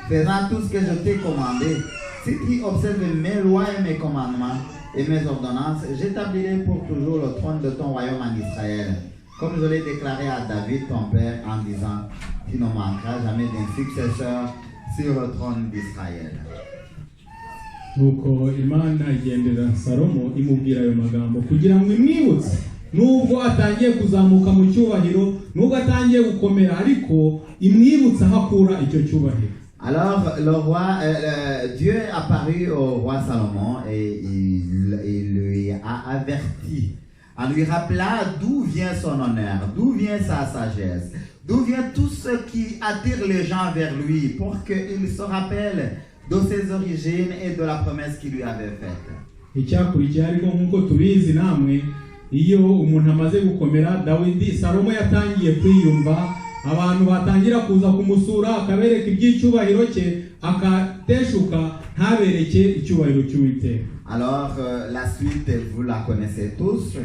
faisant tout ce que je t'ai commandé. Si tu observes mes lois et mes commandements et mes ordonnances, j'établirai pour toujours le trône de ton royaume en Israël, comme je l'ai déclaré à David, ton père, en disant, tu ne manqueras jamais d'un successeur sur le trône d'Israël. nuko Imana igendera Salomo imubwira ayo magambo kugira ngo imwibutse nubwo atangiye kuzamuka mu cyubahiro, nubwo atangiye gukomera, ariko imwibutse hakura icyo cyubahiro. Alors, le roi, Dieu est apparu au roi Salomon et il lui a averti, en lui rappelant d'où vient son honneur, d'où vient sa sagesse, d'où vient tout ce qui attire les gens vers lui, pour qu'il se rappelle de ses origines et de la promesse qu'il lui avait faite. Icyakurikiye ariko nk'uko tubizi namwe, iyo umuntu amaze gukomera, Salomo yatangiye kwiyumva, abantu batangira kuza kumusura akabereka iby'icyubahiro cye, akateshuka ntabereke icyubahiro cy'Uwiteka. Alors, la suite, vous la connaissez tous,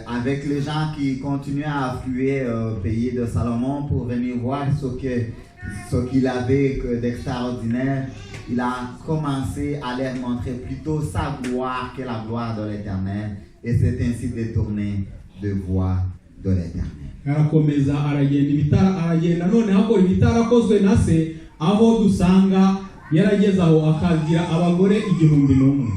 avec les gens qui continuaient à affluer au pays de Salomon pour venir voir ce qu'il avait d'extraordinaire. Il a commencé à leur montrer plutôt sa gloire que la gloire de l'Éternel, et c'est ainsi détourné de voie de l'Éternel. Arakomeza aragenda none hakora ibitarakozwe na se, aho dusanga yarageze aho akagira abagore 1001.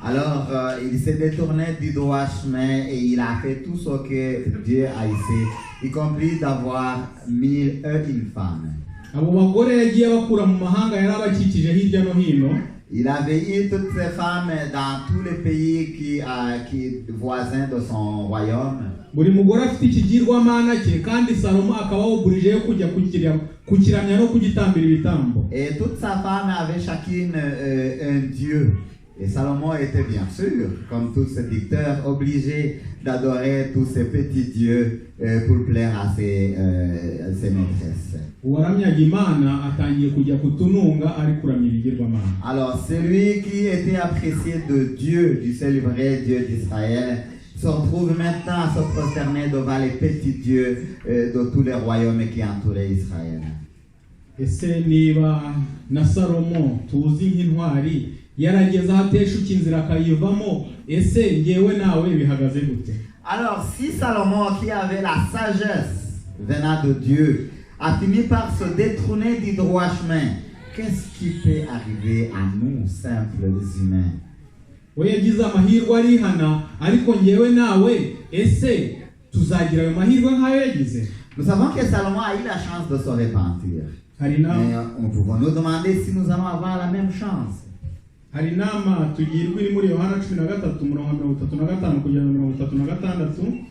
Alors, il s'est détourné du droit chemin et il a fait tout ce que Dieu a essayé, y compris d'avoir 1001 femmes. Abo bagore yagiye bakura mu mahanga yarabakikije hirya no hino. Il avait eu toutes ces femmes dans tous les pays qui voisins de son royaume. Buri mugore afite ikigirwamana cye, kandi Salomo akaba obligé yo kujya kukiramya no kugitambira ibitambo. Et toute sa femme avait chacune un dieu. Et Salomon était bien sûr, comme tout séducteur, obligé d'adorer tous ces petits dieux pour plaire à ses maîtresses. Alors celui qui était apprécié de Dieu, du seul vrai Dieu d'Israël, se retrouve maintenant à se prosterner devant les petits dieux de tous les royaumes qui entouraient Israël. Ese niba na Salomo tuzi nk'intwari yarageze ateshuka inzira akayivamo, ese ngewe nawe bihagaze gute? Alors si Salomon, qui avait la sagesse venant de Dieu, a fini par se détourner du droit chemin, qu'est-ce qui peut arriver à nous simples humains? We yagize amahirwe arihana, ariko ngewe nawe ese tuzagira ayo mahirwe nk'ayo yagize? Nous savons que Salomon a eu la chance de se repentir. Mais nous pouvons nous demander si nous allons avoir la même chance. Hari inama tugirwa iri muri Yohana 13:35 kugera 36.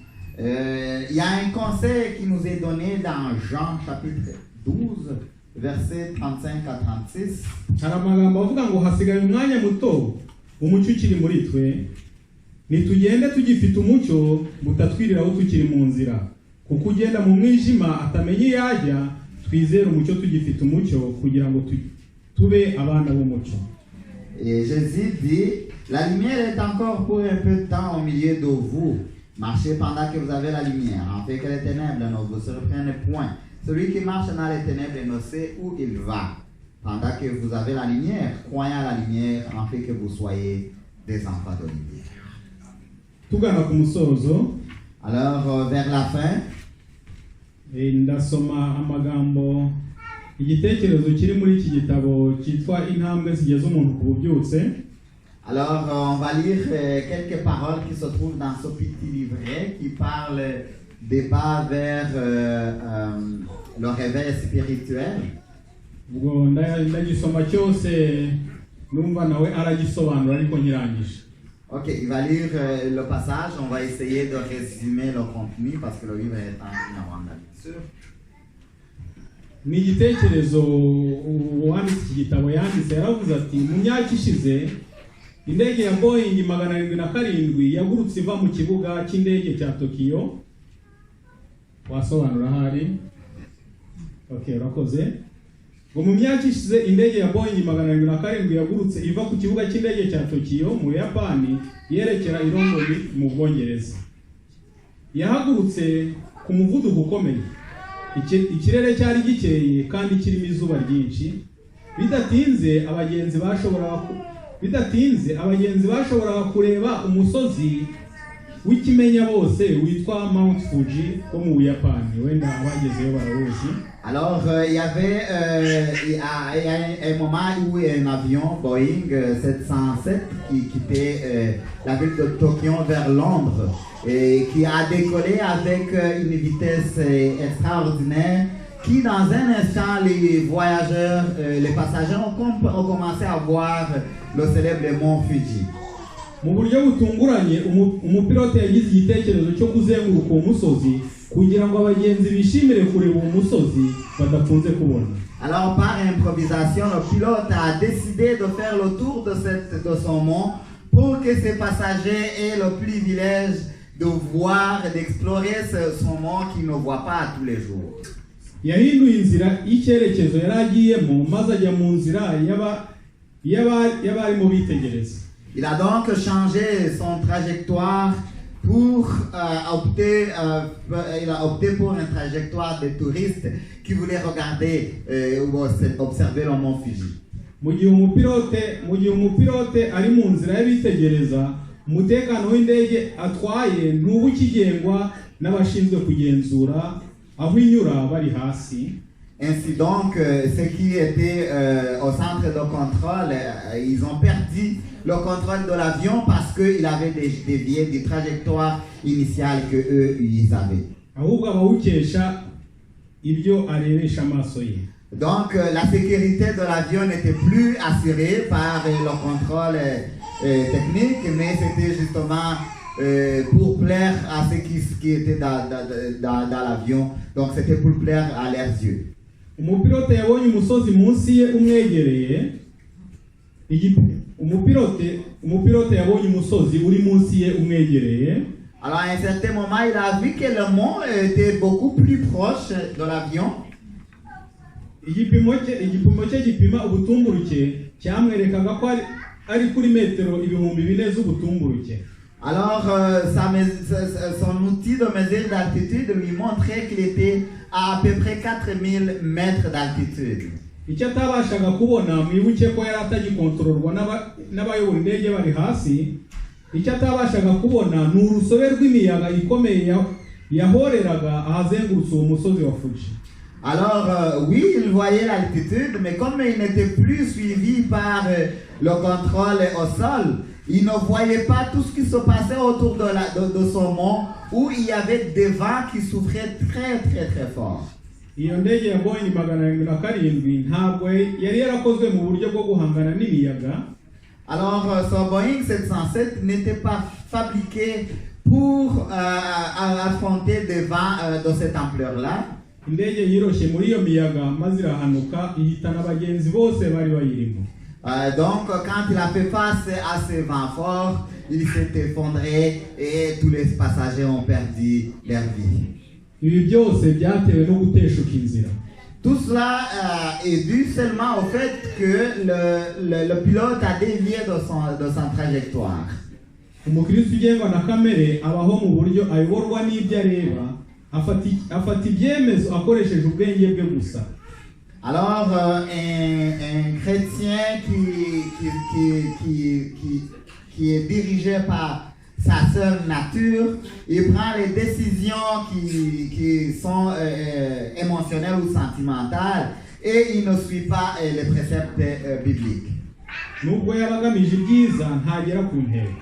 Il y a un conseil qui nous est donné dans Jean chapitre 12, versets 35 à 36. Hari amagambo avuga ngo hasigaye umwanya muto umucyo ukiri muri twe, nitugende tugifite umucyo mutatwiriraho tukiri mu nzira, kuko ugenda mu mwijima atamenye yajya, twizere umucyo tugifite umucyo kugira ngo tube abana b'umucyo. Et Jésus dit, la lumière est encore pour un peu de temps au milieu de vous. Marchez pendant que vous avez la lumière, afin que les ténèbres ne vous surprennent point. Celui qui marche dans les ténèbres ne sait où il va. Pendant que vous avez la lumière, croyez à la lumière, afin que vous soyez des enfants de lumière. Tugana ku musozo. Alors, vers la fin, ndasoma amagambo igitekerezo kiri muri iki gitabo cyitwa intambwe zigeze umuntu ku bubyutse. Alors, on va lire quelques paroles qui se trouvent dans ce petit livret qui parle des pas vers le réveil spirituel. Ubwo ndagisoma cyose numva nawe aragisobanura ariko nkirangije. Ok, il va lire le passage, on va essayer de résumer le contenu parce que le livre est en anglais, bien sûr. Ni igitekerezo uwanditse iki gitabo yanditse, yaravuze ati mu myaka ishize indege ya Boeing 707 yagurutse iva mu kibuga cy'indege cya Tokyo. Wasobanura hari? Okay, urakoze. Ngo mu myaka ishize indege ya Boeing 707 yagurutse iva ku kibuga cy'indege cya Tokyo mu Yapani yerekera i London mu Bwongereza. Yahagurutse ku muvuduko ukomeye ikirere cyari gikeye kandi kirimo izuba ryinshi. Bidatinze abagenzi bashoboraga kureba umusozi w'ikimenya bose witwa Mount Fuji wo mu Buyapani. Wenda abagezeyo barawuzi. Alors, il y avait un moment où un avion Boeing 707 qui quittait la ville de Tokyo vers Londres et qui a décollé avec une vitesse extraordinaire qui, dans un instant, les voyageurs, les passagers ont commencé à voir le célèbre mont Fuji. Mu buryo butunguranye umupilote yagize igitekerezo cyo kuzenguruka uwo musozi kugira ngo abagenzi bishimire kureba uwo musozi badakunze kubona. Alors par improvisation, le pilote a décidé de faire le tour de son mont pour que ses passagers aient le privilège de voir et d'explorer son mont qu'ils ne voient pas tous les jours. Yahinduye inzira y'icyerekezo yari agiyemo maze ajya mu nzira y'abarimo bitegereza. Il a donc changé son trajectoire pour il a opté pour une trajectoire de touristes qui voulaient regarder ou observer le mont Fuji. Mu gihe umupilote ari mu nzira y'abitegereza, umutekano w'indege atwaye ntuba ukigengwa n'abashinzwe kugenzura aho inyura bari hasi. Ainsi donc, ceux qui étaient au centre de contrôle, ils ont perdu le contrôle de l'avion parce qu'il avait dévié des trajectoires initiales que eux ils avaient. Donc, la sécurité de l'avion n'était plus assurée par le contrôle technique, mais c'était justement pour plaire à ceux qui étaient dans l'avion. Donc, c'était pour plaire à leurs yeux. Umupilote yabonye umusozi munsi ye umwegereye. Umupilote yabonye umusozi uri munsi ye umwegereye. Alors à un certain moment, il a vu que le mont était beaucoup plus proche de l'avion. Igipimo cye gipima ubutumburuke cyamwerekaga ko ari kuri metero 4,000 z'ubutumburuke. Alors son outil de mesure d'altitude lui montrait qu'il était à peu près 4000 mètres d'altitude. Icyo atabashaga kubona mwibuke ko yari atagikontororwa n'abayobora indege bari hasi. Icyo atabashaga kubona ni urusobe rw'imiyaga ikomeye yahoreraga ahazengurutse uwo musozi wa Fuji. Alors oui, il voyait l'altitude, mais comme il n'était plus suivi par le contrôle au sol, il ne voyait pas tout ce qui se passait autour de son mont, où il y avait des vents qui souffraient très très très fort. Iyo ndege ya Boeing 707 ntabwo yari yarakozwe mu buryo bwo guhangana n'imiyaga. Alors ce Boeing 707 n'était pas fabriqué pour affronter des vents de cette ampleur-là. Indege yiroshe muri iyo miyaga maze irahanuka ihitana abagenzi bose bari bayirimo. Donc quand il a fait face à ces vents forts, il s'est effondré et tous les passagers ont perdu leur vie. Ibi byose byatewe no guteshuka inzira. Tout cela est dû seulement au fait que le pilote a dévié de sa trajectoire. Umukristo ugengwa na kamere abaho mu buryo ayoborwa n'ibyo areba, afata ibyemezo akoresheje ubwenge bwe gusa. Alors un chrétien qui est dirigé par sa seule nature, il prend les décisions qui sont émotionnelles ou sentimentales et il ne suit pas les préceptes bibliques. Nubwo yabagamije ibyiza ntagera ku ntego.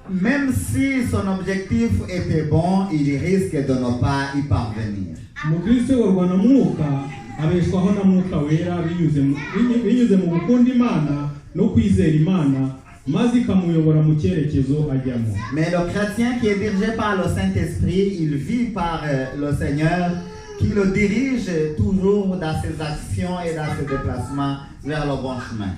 Même si son objectif était bon, il risque de ne pas y parvenir. Umukristo uyoborwa na Mwuka abeshwaho na Mwuka Wera binyuze mu gukunda Imana no kwizera Imana maze ikamuyobora mu cyerekezo ajyamo. Mais le chrétien qui est dirigé par le Saint-Esprit, il vit par le Seigneur qui le dirige toujours dans ses actions et dans ses déplacements vers le bon chemin.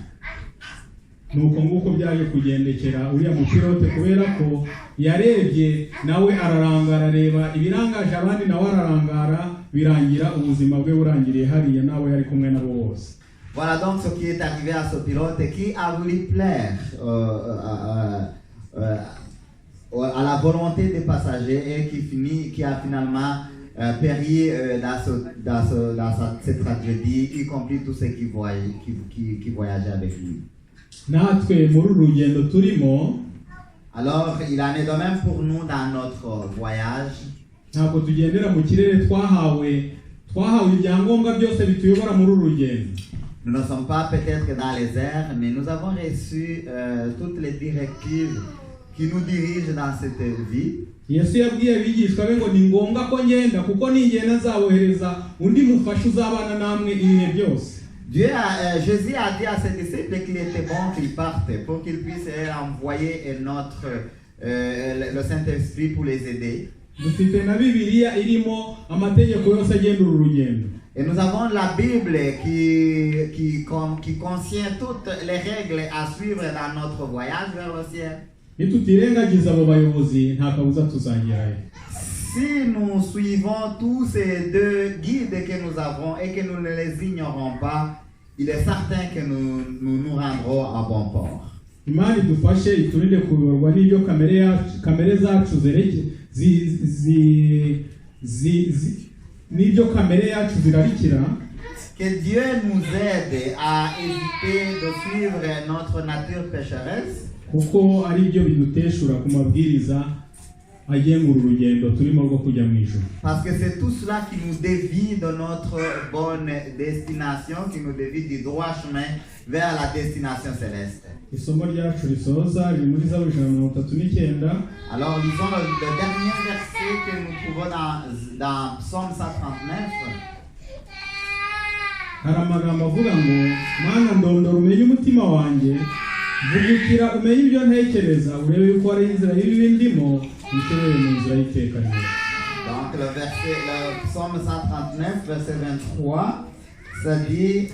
Nuko nguko byaje kugendekera uriya mupilote kubera ko yarebye nawe ararangara areba ibirangaje abandi nawe ararangara birangira ubuzima bwe burangiriye hariya nawe yari kumwe nabo bose. Voilà donc ce qui est arrivé à ce pilote qui a voulu plaire à la volonté des passagers et qui a finalement péri dans cette tragédie, y compris tous ceux qui voyageaient avec lui. natwe muri uru rugendo turimo Alors, il en est de même pour nous dans notre voyage. ntabwo tugendera mu kirere twahawe ibyangombwa byose bituyobora muri uru rugendo. Nous ne sommes pas peut-être dans les airs, mais nous avons reçu toutes les directives qui nous dirigent dans cette vie. Yesu yabwiye abigishwa be ngo ni ngombwa ko ngenda kuko ningenda nzabohereza undi mufasha uzabana namwe ibihe byose. Jésus a dit à ses disciples qu'il était bon qu'ils partent pour qu'ils puissent envoyer le Saint-Esprit pour les aider. Dufite na Bibiliya irimo amategeko yose agenda uru rugendo. Et nous avons la Bible qui contient toutes les règles à suivre dans notre voyage vers le ciel. Nitutirengagiza abo bayobozi nta kabuza tuzagerayo. Si nous suivons tous ces deux guides que nous avons et que nous ne les ignorons pas, il est certain que nous rendrons à bon port. Imana idufashe iturinde kuyoborwa n'ibyo kamere zacu n'ibyo kamere yacu zirarikira. Que Dieu nous aide à éviter de suivre notre nature pécheresse. Kuko ari byo biduteshura ku mabwiriza agenga uru rugendo turimo rwo kujya mu ijuru. Parce que c'est tout cela qui nous dévie de notre bonne destination, qui nous dévie du droit chemin vers la destination céleste. Isomo ryacu risoza riri muri Zaburi 139. Alors lisons le dernier verset que nous trouvons dans Psaume 139. Hari amagambo avuga ngo Mana ndondora umenye umutima wanjye, vugukira umenye ibyo ntekereza, urebe yuko ari inzira y'ibibi ndimo, nshobore mu nzira y'iteka ryiza. Donc le Psaume 139, verset 23, ça dit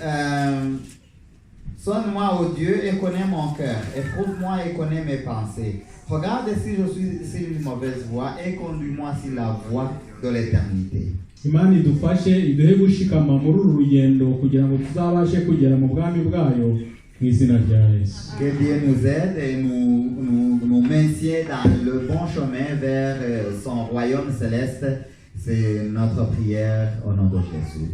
sonne-moi, ô Dieu, et connais mon cœur, éprouve-moi et connais mes pensées. Regarde si je suis sur une mauvaise voie et conduis-moi sur la voie de l'éternité. Imana idufashe iduhe gushikama muri uru rugendo kugira ngo tuzabashe kugera mu bwami bwayo mu izina rya Yesu. Que Dieu nous aide et nous maintienne dans le bon chemin vers son royaume céleste. C'est notre prière au nom de Jésus.